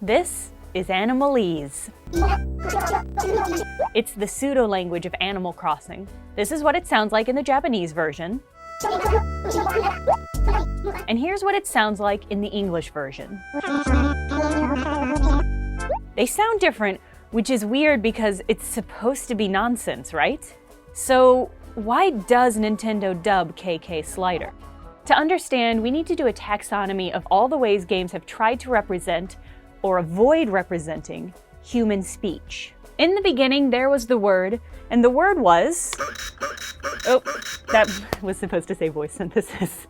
This is Animalese. It's the pseudo-language of Animal Crossing. This is what it sounds like in the Japanese version. And here's what it sounds like in the English version. They sound different, which is weird because it's supposed to be nonsense, right? So why does Nintendo dub KK Slider? To understand, we need to do a taxonomy of all the ways games have tried to represent, or avoid representing, human speech. In the beginning, there was the word, and the word was... Oh, that was supposed to say voice synthesis.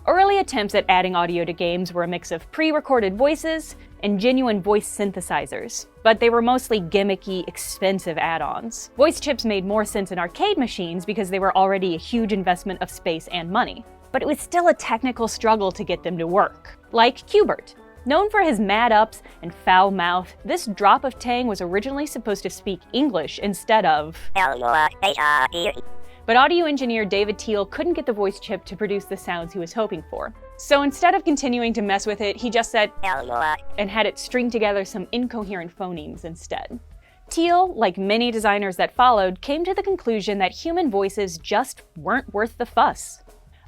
Early attempts at adding audio to games were a mix of pre-recorded voices and genuine voice synthesizers, but they were mostly gimmicky, expensive add-ons. Voice chips made more sense in arcade machines because they were already a huge investment of space and money, but it was still a technical struggle to get them to work. Like Q*bert. Known for his mad ups and foul mouth, this drop of tang was originally supposed to speak English instead of... But audio engineer David Teal couldn't get the voice chip to produce the sounds he was hoping for. So instead of continuing to mess with it, he just said and had it string together some incoherent phonemes instead. Teal, like many designers that followed, came to the conclusion that human voices just weren't worth the fuss.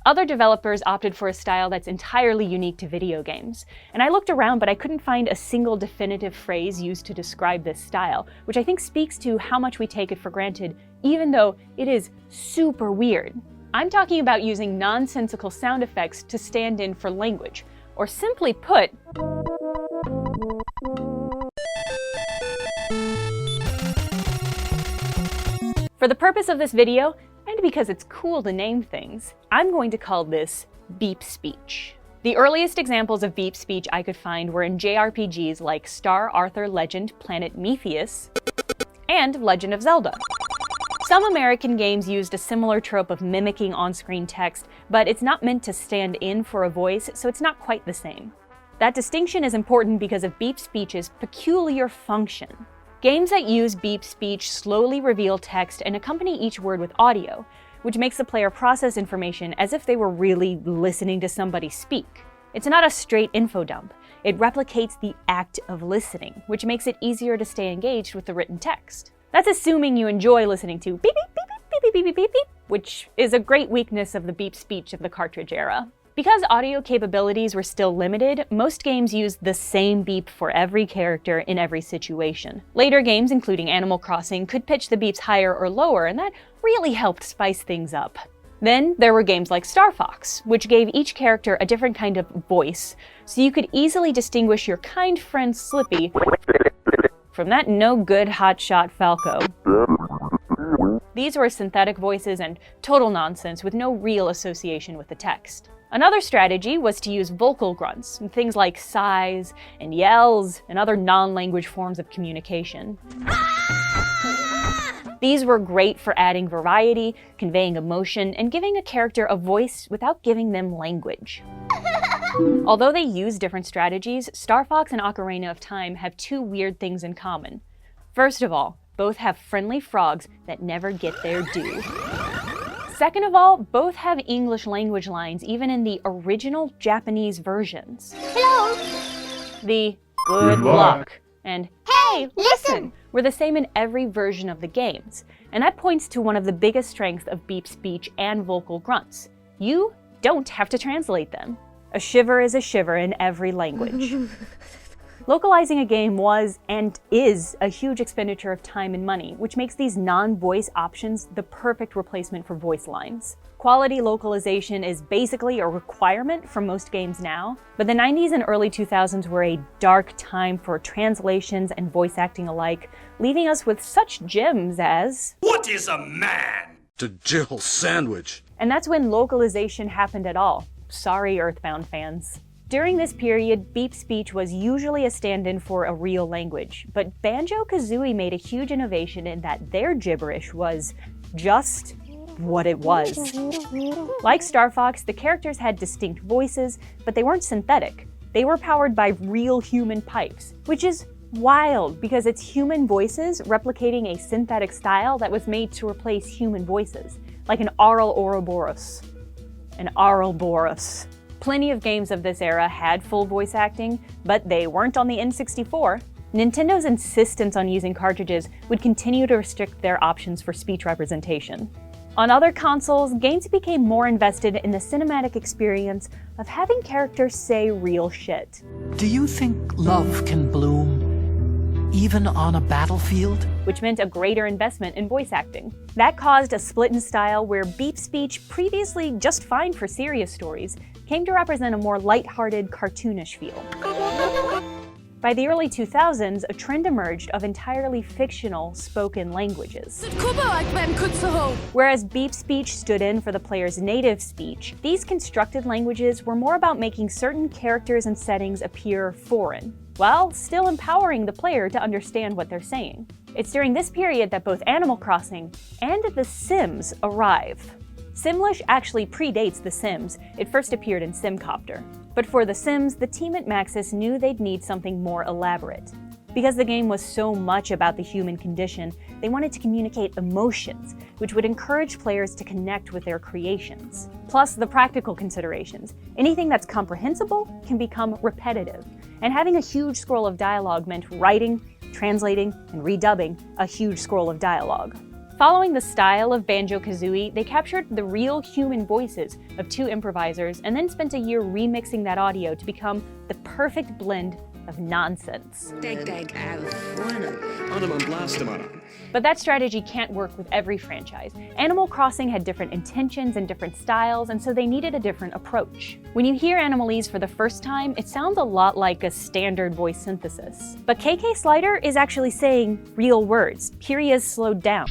Other developers opted for a style that's entirely unique to video games, and I looked around but I couldn't find a single definitive phrase used to describe this style, which I think speaks to how much we take it for granted, even though it is super weird. I'm talking about using nonsensical sound effects to stand in for language, or simply put, for the purpose of this video, and because it's cool to name things, I'm going to call this beep speech. The earliest examples of beep speech I could find were in JRPGs like Star Arthur Legend Planet Mephius and Legend of Zelda. Some American games used a similar trope of mimicking on-screen text, but it's not meant to stand in for a voice, so it's not quite the same. That distinction is important because of beep speech's peculiar function. Games that use beep speech slowly reveal text and accompany each word with audio, which makes the player process information as if they were really listening to somebody speak. It's not a straight info dump. It replicates the act of listening, which makes it easier to stay engaged with the written text. That's assuming you enjoy listening to beep beep beep beep beep beep beep beep beep, which is a great weakness of the beep speech of the cartridge era. Because audio capabilities were still limited, most games used the same beep for every character in every situation. Later games, including Animal Crossing, could pitch the beeps higher or lower, and that really helped spice things up. Then there were games like Star Fox, which gave each character a different kind of voice, so you could easily distinguish your kind friend Slippy from that no-good hotshot Falco. These were synthetic voices and total nonsense with no real association with the text. Another strategy was to use vocal grunts, things like sighs and yells and other non-language forms of communication. These were great for adding variety, conveying emotion, and giving a character a voice without giving them language. Although they use different strategies, Star Fox and Ocarina of Time have two weird things in common. First of all, both have friendly frogs that never get their due. Second of all, both have English language lines even in the original Japanese versions. Hello! The good luck and hey, listen were the same in every version of the games, and that points to one of the biggest strengths of beep speech and vocal grunts. You don't have to translate them. A shiver is a shiver in every language. Localizing a game was, and is, a huge expenditure of time and money, which makes these non-voice options the perfect replacement for voice lines. Quality localization is basically a requirement for most games now, but the 90s and early 2000s were a dark time for translations and voice acting alike, leaving us with such gems as... What is a man? To Jill Sandwich. And that's when localization happened at all. Sorry, Earthbound fans. During this period, beep speech was usually a stand-in for a real language, but Banjo-Kazooie made a huge innovation in that their gibberish was just what it was. Like Star Fox, the characters had distinct voices, but they weren't synthetic. They were powered by real human pipes, which is wild because it's human voices replicating a synthetic style that was made to replace human voices, like an aural Ouroboros. An Ouroboros. Plenty of games of this era had full voice acting, but they weren't on the N64. Nintendo's insistence on using cartridges would continue to restrict their options for speech representation. On other consoles, games became more invested in the cinematic experience of having characters say real shit. Do you think love can bloom even on a battlefield? Which meant a greater investment in voice acting. That caused a split in style where beep speech, previously just fine for serious stories, came to represent a more lighthearted, cartoonish feel. By the early 2000s, a trend emerged of entirely fictional spoken languages. Whereas beep speech stood in for the player's native speech, these constructed languages were more about making certain characters and settings appear foreign, while still empowering the player to understand what they're saying. It's during this period that both Animal Crossing and The Sims arrive. Simlish actually predates The Sims. It first appeared in Simcopter. But for The Sims, the team at Maxis knew they'd need something more elaborate. Because the game was so much about the human condition, they wanted to communicate emotions, which would encourage players to connect with their creations. Plus the practical considerations. Anything that's comprehensible can become repetitive, and having a huge scroll of dialogue meant writing, translating, and redubbing a huge scroll of dialogue. Following the style of Banjo-Kazooie, they captured the real human voices of two improvisers and then spent a year remixing that audio to become the perfect blend of nonsense. But that strategy can't work with every franchise. Animal Crossing had different intentions and different styles, and so they needed a different approach. When you hear Animalese for the first time, it sounds a lot like a standard voice synthesis. But KK Slider is actually saying real words. Here he is slowed down.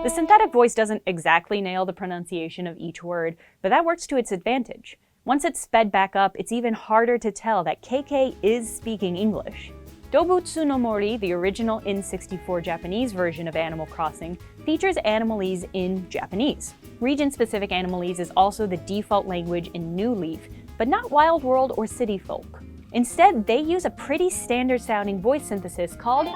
The synthetic voice doesn't exactly nail the pronunciation of each word, but that works to its advantage. Once it's sped back up, it's even harder to tell that KK is speaking English. Dobutsu no Mori, the original N64 Japanese version of Animal Crossing, features Animalese in Japanese. Region-specific Animalese is also the default language in New Leaf, but not Wild World or City Folk. Instead, they use a pretty standard-sounding voice synthesis called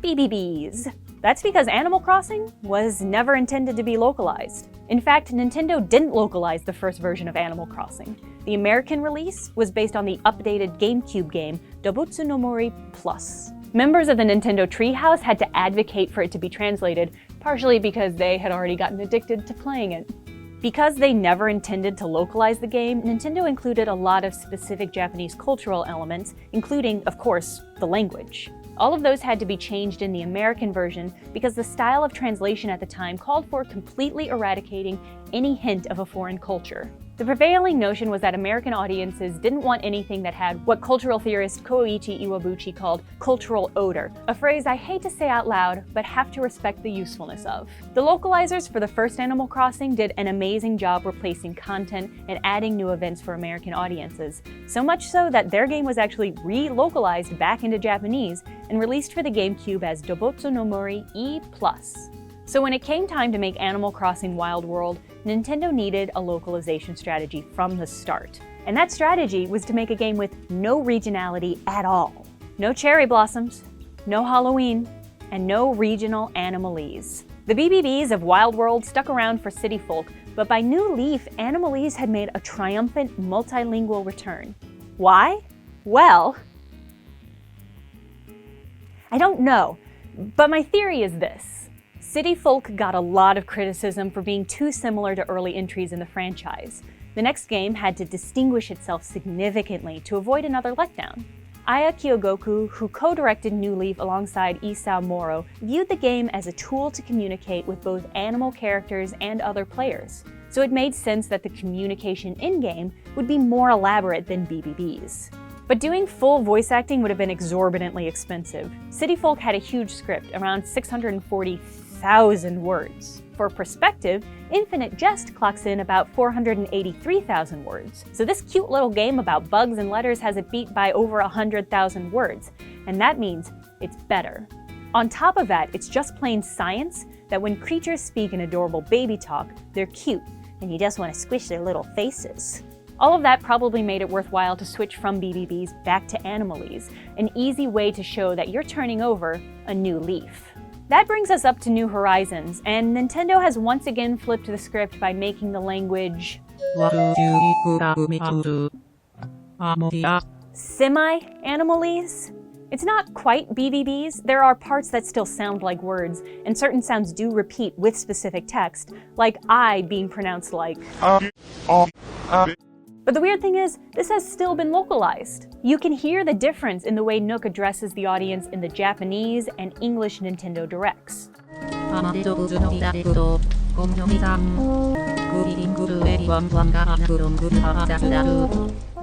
BBBs. That's because Animal Crossing was never intended to be localized. In fact, Nintendo didn't localize the first version of Animal Crossing. The American release was based on the updated GameCube game Dobutsu no Mori Plus. Members of the Nintendo Treehouse had to advocate for it to be translated, partially because they had already gotten addicted to playing it. Because they never intended to localize the game, Nintendo included a lot of specific Japanese cultural elements, including, of course, the language. All of those had to be changed in the American version because the style of translation at the time called for completely eradicating any hint of a foreign culture. The prevailing notion was that American audiences didn't want anything that had what cultural theorist Koichi Iwabuchi called cultural odor, a phrase I hate to say out loud, but have to respect the usefulness of. The localizers for the first Animal Crossing did an amazing job replacing content and adding new events for American audiences, so much so that their game was actually re-localized back into Japanese and released for the GameCube as Dobutsu no Mori E+. So when it came time to make Animal Crossing Wild World, Nintendo needed a localization strategy from the start. And that strategy was to make a game with no regionality at all. No cherry blossoms, no Halloween, and no regional Animalese. The BBBs of Wild World stuck around for City Folk, but by New Leaf, Animalese had made a triumphant multilingual return. Why? Well, I don't know, but my theory is this. City Folk got a lot of criticism for being too similar to early entries in the franchise. The next game had to distinguish itself significantly to avoid another letdown. Aya Kyogoku, who co-directed New Leaf alongside Isao Moro, viewed the game as a tool to communicate with both animal characters and other players. So it made sense that the communication in-game would be more elaborate than BBBs. But doing full voice acting would have been exorbitantly expensive. City Folk had a huge script, around 640,000 words. For perspective, Infinite Jest clocks in about 483,000 words. So this cute little game about bugs and letters has it beat by over 100,000 words, and that means it's better. On top of that, it's just plain science that when creatures speak in adorable baby talk, they're cute, and you just want to squish their little faces. All of that probably made it worthwhile to switch from BBBs back to Animalese, an easy way to show that you're turning over a new leaf. That brings us up to New Horizons, and Nintendo has once again flipped the script by making the language semi-Animalese. It's not quite BBBs. There are parts that still sound like words, and certain sounds do repeat with specific text, like I being pronounced like. But the weird thing is, this has still been localized. You can hear the difference in the way Nook addresses the audience in the Japanese and English Nintendo Directs.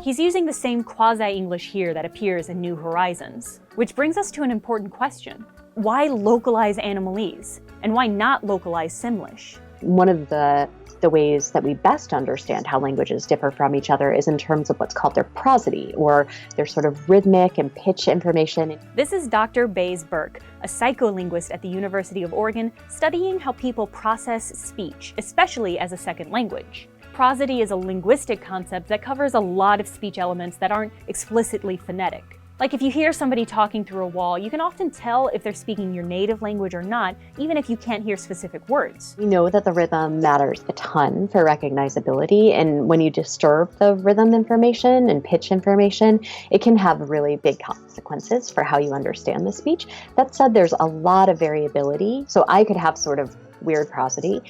He's using the same quasi-English here that appears in New Horizons. Which brings us to an important question. Why localize Animalese? And why not localize Simlish? One of the ways that we best understand how languages differ from each other is in terms of what's called their prosody, or their sort of rhythmic and pitch information. This is Dr. Baze Burke, a psycholinguist at the University of Oregon, studying how people process speech, especially as a second language. Prosody is a linguistic concept that covers a lot of speech elements that aren't explicitly phonetic. Like if you hear somebody talking through a wall, you can often tell if they're speaking your native language or not, even if you can't hear specific words. We know that the rhythm matters a ton for recognizability, and when you disturb the rhythm information and pitch information, it can have really big consequences for how you understand the speech. That said, there's a lot of variability, so I could have sort of weird prosody,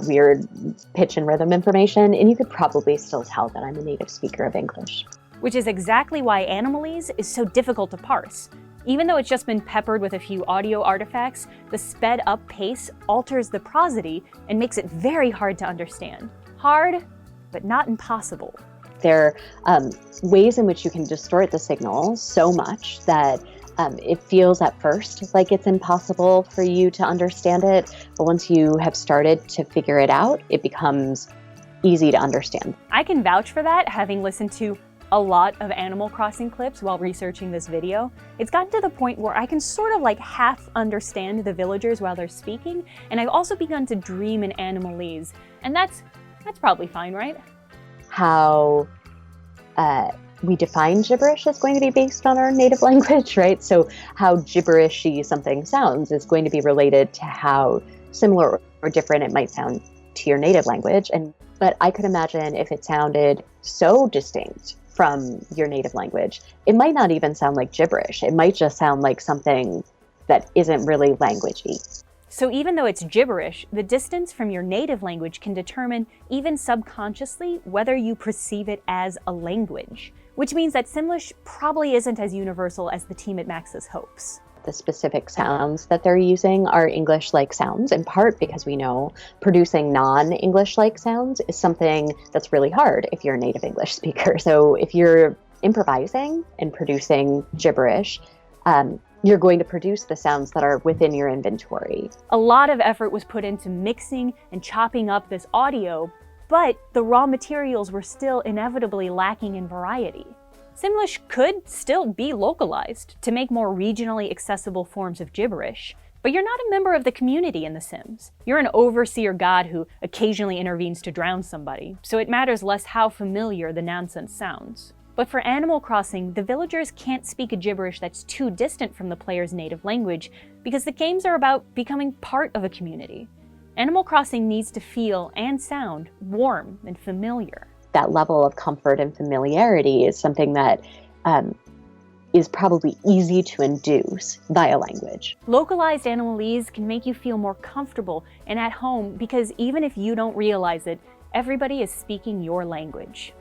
weird pitch and rhythm information, and you could probably still tell that I'm a native speaker of English. Which is exactly why Animalese is so difficult to parse. Even though it's just been peppered with a few audio artifacts, the sped up pace alters the prosody and makes it very hard to understand. Hard, but not impossible. There are ways in which you can distort the signal so much that it feels at first like it's impossible for you to understand it, but once you have started to figure it out, it becomes easy to understand. I can vouch for that, having listened to a lot of Animal Crossing clips while researching this video. It's gotten to the point where I can sort of like half understand the villagers while they're speaking, and I've also begun to dream in Animalese, and that's probably fine, right? How we define gibberish is going to be based on our native language, right? So how gibberishy something sounds is going to be related to how similar or different it might sound to your native language. But I could imagine if it sounded so distinct from your native language, it might not even sound like gibberish. It might just sound like something that isn't really languagey. So even though it's gibberish, the distance from your native language can determine, even subconsciously, whether you perceive it as a language. Which means that Simlish probably isn't as universal as the team at Maxis hopes. The specific sounds that they're using are English-like sounds, in part because we know producing non-English-like sounds is something that's really hard if you're a native English speaker. So if you're improvising and producing gibberish, you're going to produce the sounds that are within your inventory. A lot of effort was put into mixing and chopping up this audio, but the raw materials were still inevitably lacking in variety. Simlish could still be localized to make more regionally accessible forms of gibberish, but you're not a member of the community in The Sims. You're an overseer god who occasionally intervenes to drown somebody, so it matters less how familiar the nonsense sounds. But for Animal Crossing, the villagers can't speak a gibberish that's too distant from the player's native language, because the games are about becoming part of a community. Animal Crossing needs to feel and sound warm and familiar. That level of comfort and familiarity is something that is probably easy to induce via language. Localized Animalese can make you feel more comfortable and at home because even if you don't realize it, everybody is speaking your language.